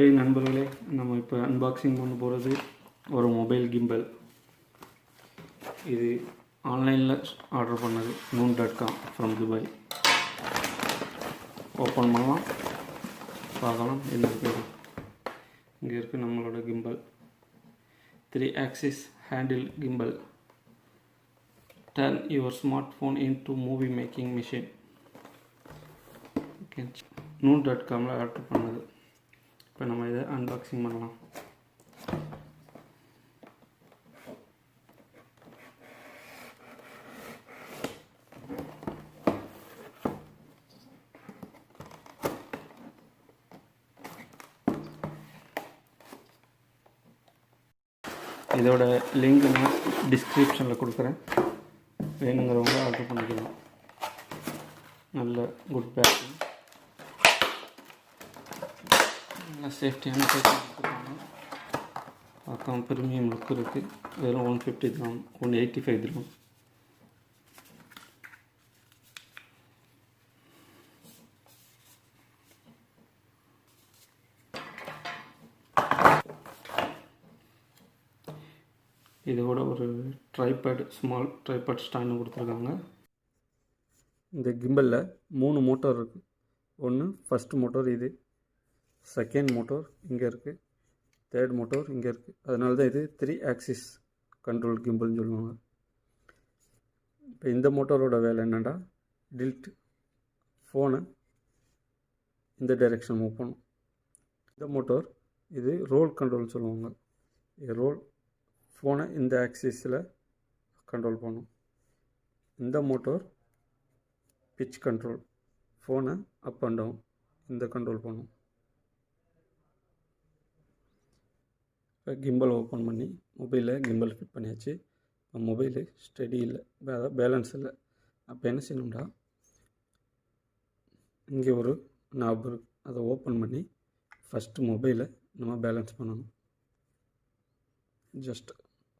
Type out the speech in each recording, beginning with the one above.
ஏய் நண்பர்களே, நம்ம இப்போ அன்பாக்சிங் பண்ண போகிறது ஒரு மொபைல் கிம்பல். இது ஆன்லைனில் ஆர்டர் பண்ணது noon.com ஃப்ரம் துபாய். ஓப்பன் பண்ணலாம், பார்க்கலாம் என்ன இருக்குது. இங்கே இருக்குது நம்மளோட gimbal. 3 axis handle gimbal. Turn your smartphone into movie making machine. noon.comல ஆர்டர் பண்ணது. இப்போ நம்ம இதை அன்பாக்சிங் பண்ணலாம். இதோட லிங்க் நான் டிஸ்கிரிப்ஷனில் கொடுக்குறேன், வேணுங்கிறவங்க ஆர்டர் பண்ணிக்கலாம். நல்ல குட் பேக்கிங், நல்ல சேஃப்டியான பேக்கிங் கொடுத்துருக்காங்க. பார்க்கலாம் ப்ரீமியம் லுக் இருக்குது. வெறும் 150 கிராம், 185 கிராம். இதோட ஒரு ட்ரைபேட், ஸ்மால் ட்ரைபேட் ஸ்டாண்டு கொடுத்துருக்காங்க. இந்த கிம்பலில் 3 மோட்டார் இருக்குது. ஒன்று ஃபஸ்ட்டு மோட்டார், இது செகண்ட் மோட்டார் இங்கே இருக்குது, தேர்ட் மோட்டார் இங்கே இருக்குது. அதனால தான் இது 3 axis கண்ட்ரோல் கிம்பல்னு சொல்லுவாங்க. இப்போ இந்த மோட்டாரோட வேலை என்னென்னா, டில்ட் ஃபோனை இந்த டைரெக்ஷன் மூவ் பண்ணும். இந்த மோட்டார் இது ரோல் கண்ட்ரோல்னு சொல்லுவாங்க. இது ரோல் ஃபோனை இந்த ஆக்சிஸில் கண்ட்ரோல் பண்ணும். இந்த மோட்டார் பிச் கண்ட்ரோல், ஃபோனை அப் அண்ட் டவுன் இந்த கண்ட்ரோல் பண்ணும். இப்போ கிம்பல் ஓப்பன் பண்ணி மொபைலில் கிம்பல் ஃபிட் பண்ணியாச்சு. இப்போ மொபைலு ஸ்டெடி இல்லை, பேலன்ஸ் இல்லை. அப்போ என்ன செய்யணும்டா, இங்கே ஒரு நாப் இருக்குது, அதை ஓப்பன் பண்ணி ஃபஸ்ட்டு மொபைலை நம்ம பேலன்ஸ் பண்ணணும். Just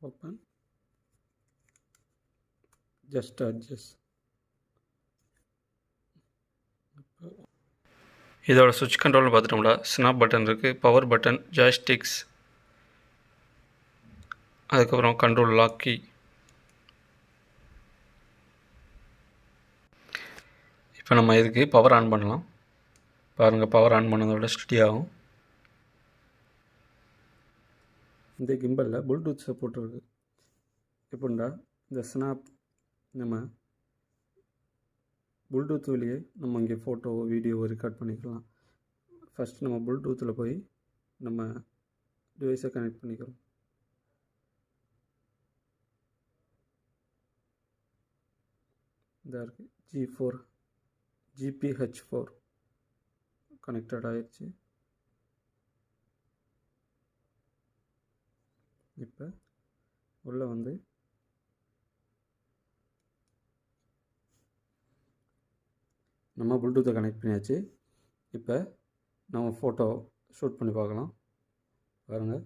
open, just adjust. இதோட சுவிட்ச் கண்ட்ரோல்னு பார்த்துட்டோம்னா, ஸ்னாப் பட்டன் இருக்குது, பவர் பட்டன், ஜாய்ஸ்டிக்ஸ், அதுக்கப்புறம் கண்ட்ரோல் லாக் கீ. இப்போ நம்ம இதுக்கு பவர் ஆன் பண்ணலாம். பாருங்கள், பவர் ஆன் பண்ணதோட ஸ்டடி ஆகும். இந்த கிம்பலில் ப்ளூடூத் சப்போர்ட் இருக்குது. எப்படின்னா, இந்த ஸ்னாப் நம்ம ப்ளூடூத் வழியே நம்ம இங்கே ஃபோட்டோ வீடியோ ரெக்கார்ட் பண்ணிக்கலாம். ஃபஸ்ட் நம்ம ப்ளூடூத்தில் போய் நம்ம டிவைஸை கனெக்ட் பண்ணிக்கிறோம். இதாக இருக்குது, GPH4 கனெக்டட் ஆகிடுச்சு. இப்போ உள்ளே வந்து நம்ம ப்ளூடூத்தை கனெக்ட் பண்ணியாச்சு. இப்போ நம்ம ஃபோட்டோ ஷூட் பண்ணி பார்க்கலாம். பாருங்கள்,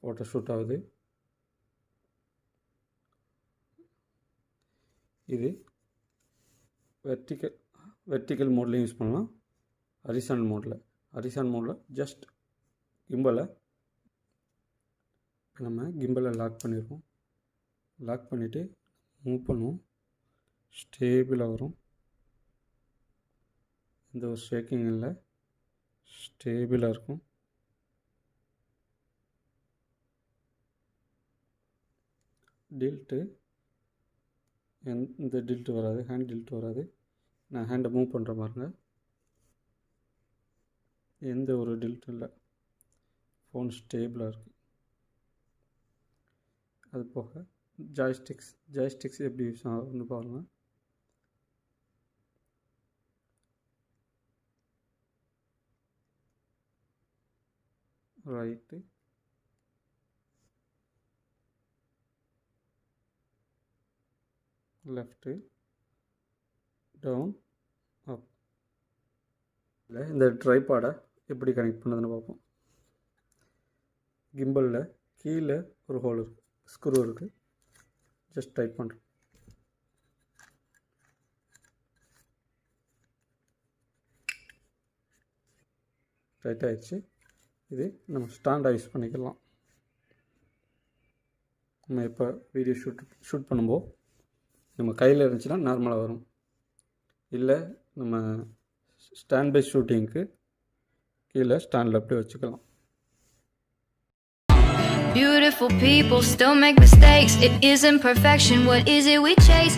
ஃபோட்டோ ஷூட் ஆகுது. இது வெர்டிக்கல் மோட்லேயும் யூஸ் பண்ணலாம், ஹரிசாண்டல் மோடில் ஜஸ்ட் கிம்பலை நம்ம லாக் பண்ணிடுவோம். லாக் பண்ணிவிட்டு மூவ் பண்ணுவோம், ஸ்டேபிளாக வரும். எந்த ஒரு ஷேக்கிங் இல்லை, ஸ்டேபிளாக இருக்கும். டில்ட்டு இந்த டில்ட்டு வராது, ஹேண்ட் டில்ட் வராது. நான் ஹேண்டை மூவ் பண்ணுற பாருங்க, எந்த ஒரு டில்ட்டும் இல்லை, ஃபோன் ஸ்டேபிளாக இருக்குது. அது போக ஜாய்ஸ்டிக்ஸ் எப்படி யூஸ் ஆகுதுன்னு பாருங்கள். ரைட்டு, லெஃப்ட்டு, டவுன், அப். இந்த ட்ரைபாடை எப்படி கனெக்ட் பண்ணுறதுன்னு பார்ப்போம். கிம்பலில் கீழே ஒரு ஹோல் இருக்குது, ஸ்க்ரூ இருக்குது. ஜஸ்ட் டைப் பண்ணுறோம். டைட் ஆகிடுச்சு. இது நம்ம ஸ்டாண்டாக யூஸ் பண்ணிக்கலாம். நம்ம இப்போ வீடியோ ஷூட் பண்ணும்போது நம்ம கையில் இருந்துச்சுன்னா நார்மலாக வரும். இல்லை நம்ம ஸ்டாண்ட் பை ஷூட்டிங்க்கு கீழே ஸ்டாண்டில் அப்படியே வச்சுக்கலாம். Beautiful people still make mistakes. It isn't perfection. What is it we chase?